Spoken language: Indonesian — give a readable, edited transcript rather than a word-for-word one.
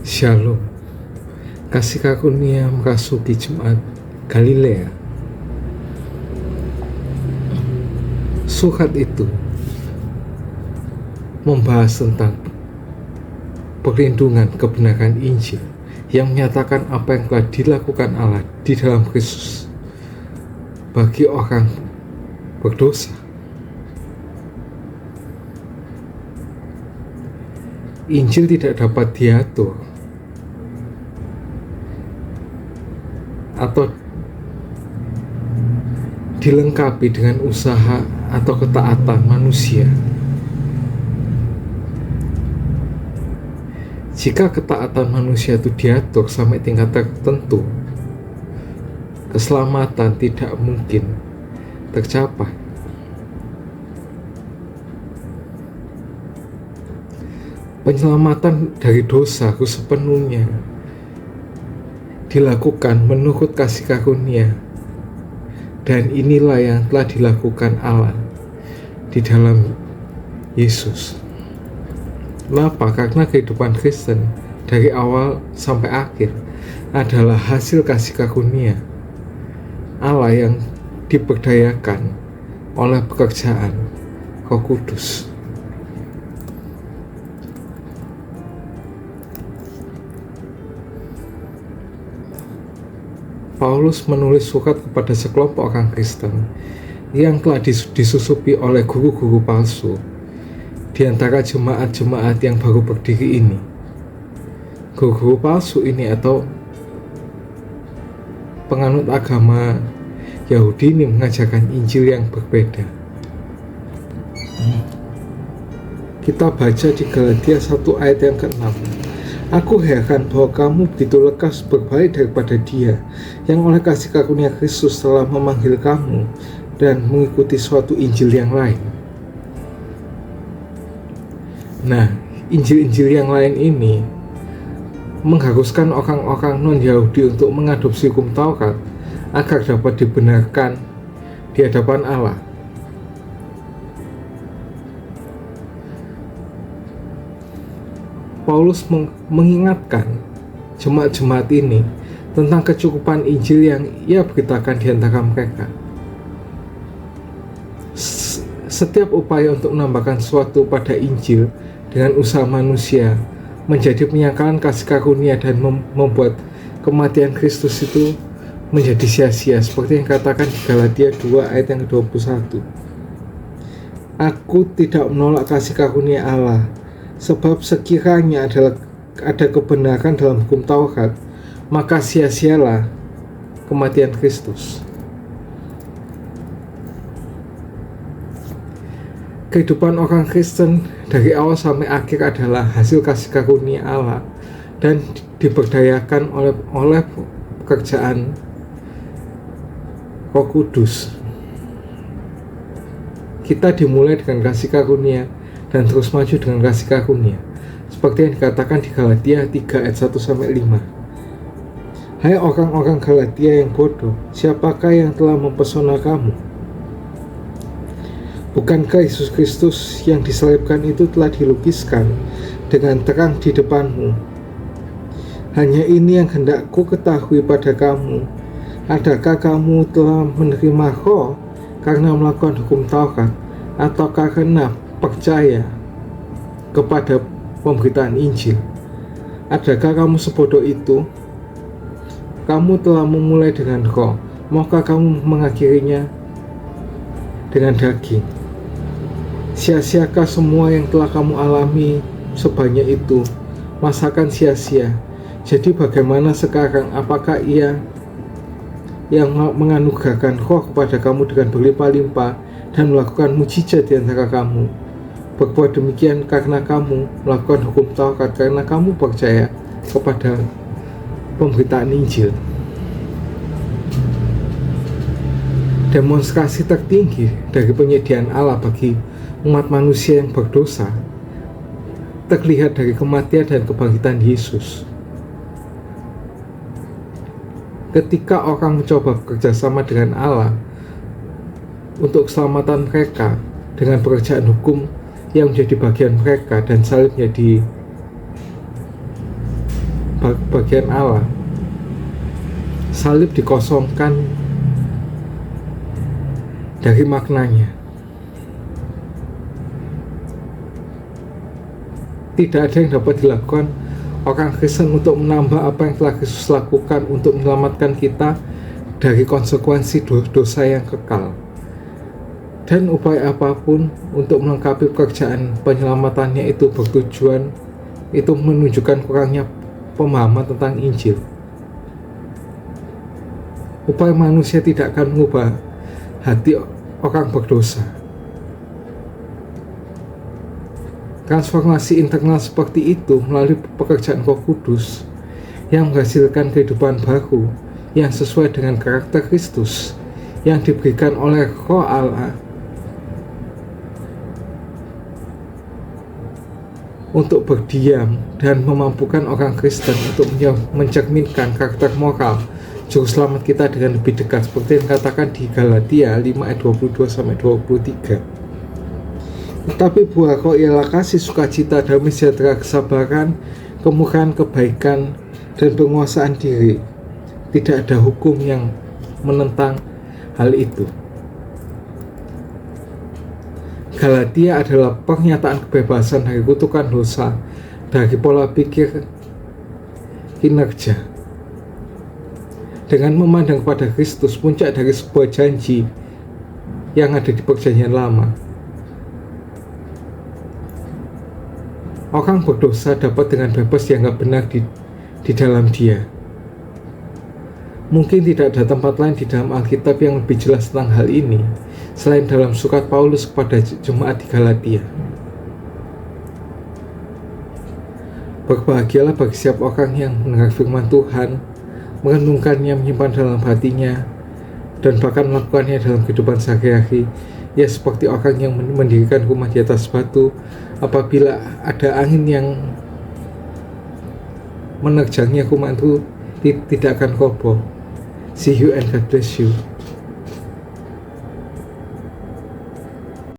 Shalom. Kasih karunia merasuki Jemaat Galilea. Surat itu membahas tentang perlindungan kebenaran Injil yang menyatakan apa yang telah dilakukan Allah di dalam Kristus bagi orang berdosa. Injil tidak dapat diatur atau dilengkapi dengan usaha atau ketaatan manusia. Jika ketaatan manusia itu diatur sampai tingkat tertentu, keselamatan tidak mungkin tercapai. Penyelamatan dari dosa harus sepenuhnya dilakukan menurut kasih karunia, dan inilah yang telah dilakukan Allah di dalam Yesus. Kenapa? Karena kehidupan Kristen dari awal sampai akhir adalah hasil kasih karunia Allah yang diberdayakan oleh pekerjaan Roh Kudus. Paulus menulis surat kepada sekelompok orang Kristen yang telah disusupi oleh guru-guru palsu di antara jemaat-jemaat yang baru berdiri ini. Guru-guru palsu ini atau penganut agama Yahudi ini mengajarkan Injil yang berbeda. Kita baca di Galatia 1 ayat yang ke-6. Aku heran bahwa kamu begitu lekas berbalik daripada Dia yang oleh kasih karunia Kristus telah memanggil kamu dan mengikuti suatu Injil yang lain. Nah, Injil-Injil yang lain ini mengharuskan orang-orang non-Yahudi untuk mengadopsi hukum Taurat agar dapat dibenarkan di hadapan Allah. Paulus mengingatkan jemaat-jemaat ini tentang kecukupan Injil yang ia beritakan di antara mereka. Setiap upaya untuk menambahkan sesuatu pada Injil dengan usaha manusia menjadi penyangkalan kasih karunia dan membuat kematian Kristus itu menjadi sia-sia, seperti yang dikatakan di Galatia 2 ayat yang ke-21. Aku tidak menolak kasih karunia Allah, sebab sekiranya ada kebenaran dalam hukum Taurat, maka sia-sialah kematian Kristus. Kehidupan orang Kristen dari awal sampai akhir adalah hasil kasih karunia Allah dan diberdayakan oleh pekerjaan Roh Kudus. Kita dimulai dengan kasih karunia dan terus maju dengan kasih karunia, seperti yang dikatakan di Galatia 3 ayat 1-5. Hai orang-orang Galatia yang bodoh, siapakah yang telah mempesona kamu? Bukankah Yesus Kristus yang disalibkan itu telah dilukiskan dengan terang di depanmu? Hanya ini yang hendak ku ketahui pada kamu. Adakah kamu telah menerima Roh karena melakukan hukum Taurat, atau karena percaya kepada pemberitaan Injil? Adakah kamu sebodoh itu? Kamu telah memulai dengan Roh, maukah kamu mengakhirinya dengan daging? Sia-siakah semua yang telah kamu alami sebanyak itu? Masakan sia-sia? Jadi bagaimana sekarang? Apakah Ia yang menganugerahkan Roh kepada kamu dengan berlimpah-limpah dan melakukan mujizat di antara kamu berbuat demikian karena kamu melakukan hukum Taurat, karena kamu percaya kepada pemberitaan Injil? Demonstrasi tertinggi dari penyediaan Allah bagi umat manusia yang berdosa terlihat dari kematian dan kebangkitan Yesus. Ketika orang mencoba bekerja sama dengan Allah untuk keselamatan mereka dengan pekerjaan hukum yang menjadi bagian mereka dan salib menjadi bagian Allah. Salib dikosongkan dari maknanya. Tidak ada yang dapat dilakukan orang Kristen untuk menambah apa yang telah Yesus lakukan untuk menyelamatkan kita dari konsekuensi dosa yang kekal. Dan upaya apapun untuk melengkapi pekerjaan penyelamatannya itu bertujuan itu menunjukkan kurangnya pemahaman tentang Injil. Upaya manusia tidak akan mengubah hati orang berdosa. Transformasi internal seperti itu melalui pekerjaan Roh Kudus yang menghasilkan kehidupan baru yang sesuai dengan karakter Kristus yang diberikan oleh Roh Allah untuk berdiam dan memampukan orang Kristen untuk mencerminkan karakter moral Juru Selamat kita dengan lebih dekat, seperti yang dikatakan di Galatia 5 ayat 22-23. Tetapi buah Roh ialah kasih, sukacita, damai sejahtera, kesabaran, kemurahan, kebaikan, dan penguasaan diri. Tidak ada hukum yang menentang hal itu. Galatia adalah pernyataan kebebasan dari kutukan dosa, dari pola pikir kinerja. Dengan memandang pada Kristus, puncak dari sebuah janji yang ada di Perjanjian Lama. Orang berdosa dapat dengan bebas dianggap benar di dalam Dia. Mungkin tidak ada tempat lain di dalam Alkitab yang lebih jelas tentang hal ini selain dalam surat Paulus kepada jemaat di Galatia. Berbahagialah bagi setiap orang yang mendengar firman Tuhan, merenungkannya, menyimpan dalam hatinya, dan bahkan melakukannya dalam kehidupan sehari-hari. Ya, seperti orang yang mendirikan rumah di atas batu, apabila ada angin yang menerjangnya, rumah itu tidak akan roboh. See you and God bless you.